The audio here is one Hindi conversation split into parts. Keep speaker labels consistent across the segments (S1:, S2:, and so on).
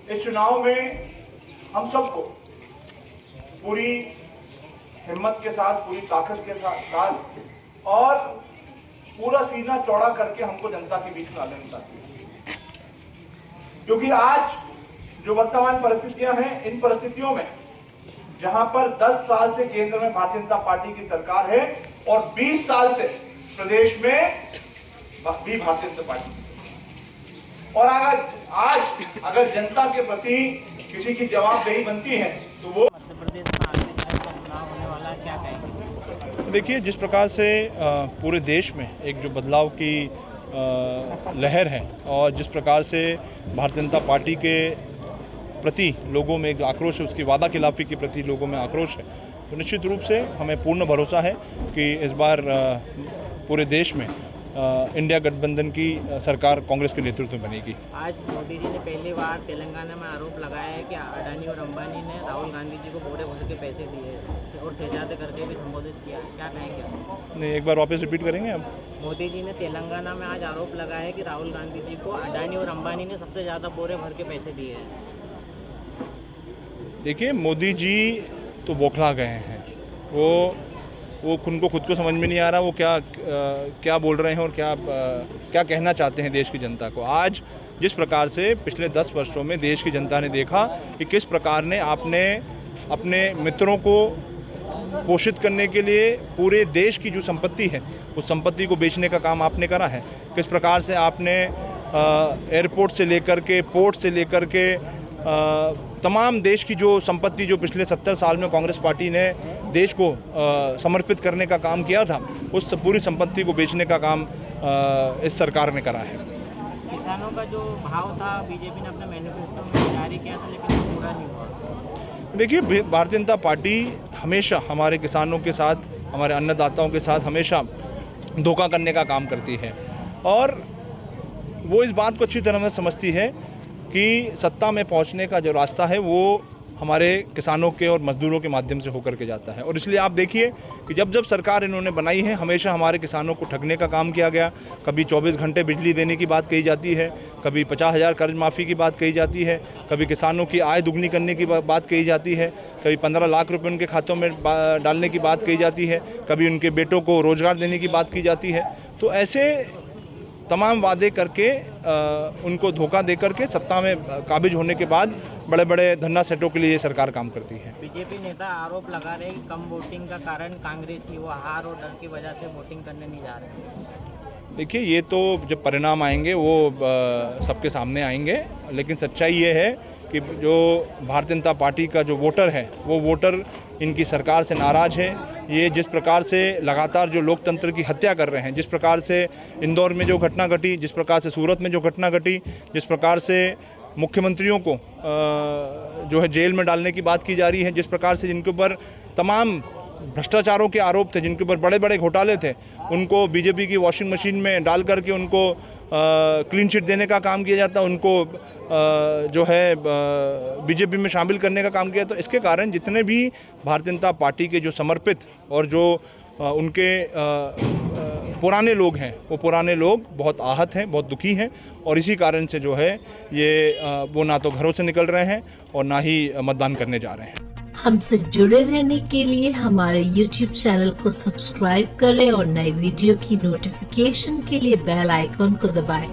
S1: इस चुनाव में हम सबको पूरी हिम्मत के साथ, पूरी ताकत के साथ और पूरा सीना चौड़ा करके हमको जनता के बीच में आना चाहिए, क्योंकि आज जो वर्तमान परिस्थितियां हैं, इन परिस्थितियों में जहां पर 10 साल से केंद्र में भारतीय जनता पार्टी की सरकार है और 20 साल से प्रदेश में भी भारतीय जनता पार्टी, और आज अगर जनता के प्रति किसी की जवाबदेही बनती है तो वो
S2: मध्य प्रदेश में आगे चुनाव होने वाला है, क्या कहेंगे?
S3: देखिए, जिस प्रकार से पूरे देश में एक जो बदलाव की लहर है और जिस प्रकार से भारतीय जनता पार्टी के प्रति लोगों में एक आक्रोश है, उसकी वादा खिलाफी के प्रति लोगों में आक्रोश है, तो निश्चित रूप से हमें पूर्ण भरोसा है कि इस बार पूरे देश में इंडिया गठबंधन की सरकार कांग्रेस के नेतृत्व में बनेगी।
S2: आज मोदी जी ने पहली बार तेलंगाना में आरोप लगाया है कि अडानी और अंबानी ने राहुल गांधी जी को बोरे भर के पैसे दिए और शहजादे करके भी संबोधित किया, क्या कहेंगे?
S3: नहीं, एक बार वापस रिपीट करेंगे आप?
S2: मोदी जी ने तेलंगाना में आज आरोप लगाया है कि राहुल गांधी जी को अडानी और अंबानी ने सबसे ज़्यादा बोरे भर के पैसे दिए हैं।
S3: देखिए, मोदी जी तो बौखला गए हैं, वो उनको खुद को समझ में नहीं आ रहा वो क्या बोल रहे हैं और क्या कहना चाहते हैं देश की जनता को। आज जिस प्रकार से पिछले 10 वर्षों में देश की जनता ने देखा कि किस प्रकार ने आपने अपने मित्रों को पोषित करने के लिए पूरे देश की जो संपत्ति है उस संपत्ति को बेचने का काम आपने करा है, किस प्रकार से आपने एयरपोर्ट से लेकर के, पोर्ट से लेकर के तमाम देश की जो संपत्ति जो पिछले 70 साल में कांग्रेस पार्टी ने देश को समर्पित करने का काम किया था, उस पूरी संपत्ति को बेचने का काम इस सरकार ने करा है।
S2: किसानों का जो भाव था बीजेपी ने अपने मैनिफेस्टो में जारी किया था, लेकिन वो पूरा नहीं हुआ।
S3: देखिए, भारतीय जनता पार्टी हमेशा हमारे किसानों के साथ, हमारे अन्नदाताओं के साथ हमेशा धोखा करने का काम करती है और वो इस बात को अच्छी तरह से समझती है कि सत्ता में पहुंचने का जो रास्ता है वो हमारे किसानों के और मजदूरों के माध्यम से होकर के जाता है। और इसलिए आप देखिए कि जब जब सरकार इन्होंने बनाई है, हमेशा हमारे किसानों को ठगने का काम किया गया। कभी 24 घंटे बिजली देने की बात कही जाती है, कभी 50,000 कर्ज माफ़ी की बात कही जाती है, कभी किसानों की आय दुगनी करने की बात कही जाती है, कभी 15 लाख रुपये उनके खातों में डालने की बात कही जाती है, कभी उनके बेटों को रोजगार देने की बात की जाती है। तो ऐसे तमाम वादे करके उनको धोखा दे करके सत्ता में काबिज होने के बाद बड़े बड़े धन्ना सेटों के लिए ये सरकार काम करती है।
S2: बीजेपी नेता आरोप लगा रहे हैं कि कम वोटिंग का कारण कांग्रेस ही, वो हार और डर की वजह से वोटिंग करने नहीं जा रहे।
S3: देखिए, ये तो जब परिणाम आएंगे वो सबके सामने आएंगे, लेकिन सच्चाई ये है कि जो भारतीय जनता पार्टी का जो वोटर है वो वोटर इनकी सरकार से नाराज़ है। ये जिस प्रकार से लगातार जो लोकतंत्र की हत्या कर रहे हैं, जिस प्रकार से इंदौर में जो घटना घटी, जिस प्रकार से सूरत में जो घटना घटी, जिस प्रकार से मुख्यमंत्रियों को जो है जेल में डालने की बात की जा रही है, जिस प्रकार से जिनके ऊपर तमाम भ्रष्टाचारों के आरोप थे, जिनके ऊपर बड़े बड़े घोटाले थे, उनको बीजेपी की वॉशिंग मशीन में डाल करके उनको क्लीन चिट देने का काम किया जाता, उनको जो है बीजेपी में शामिल करने का काम किया। तो इसके कारण जितने भी भारतीय जनता पार्टी के जो समर्पित और जो उनके पुराने लोग हैं, वो पुराने लोग बहुत आहत हैं, बहुत दुखी हैं और इसी कारण से जो है ये वो ना तो घरों से निकल रहे हैं और ना ही मतदान करने जा रहे हैं।
S4: हमसे जुड़े रहने के लिए हमारे YouTube चैनल को सब्सक्राइब करें और नई वीडियो की नोटिफिकेशन के लिए बेल आइकॉन को दबाएं।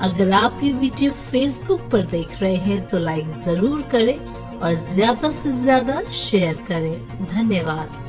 S4: अगर आप ये वीडियो Facebook पर देख रहे हैं तो लाइक जरूर करें और ज्यादा से ज्यादा शेयर करें। धन्यवाद।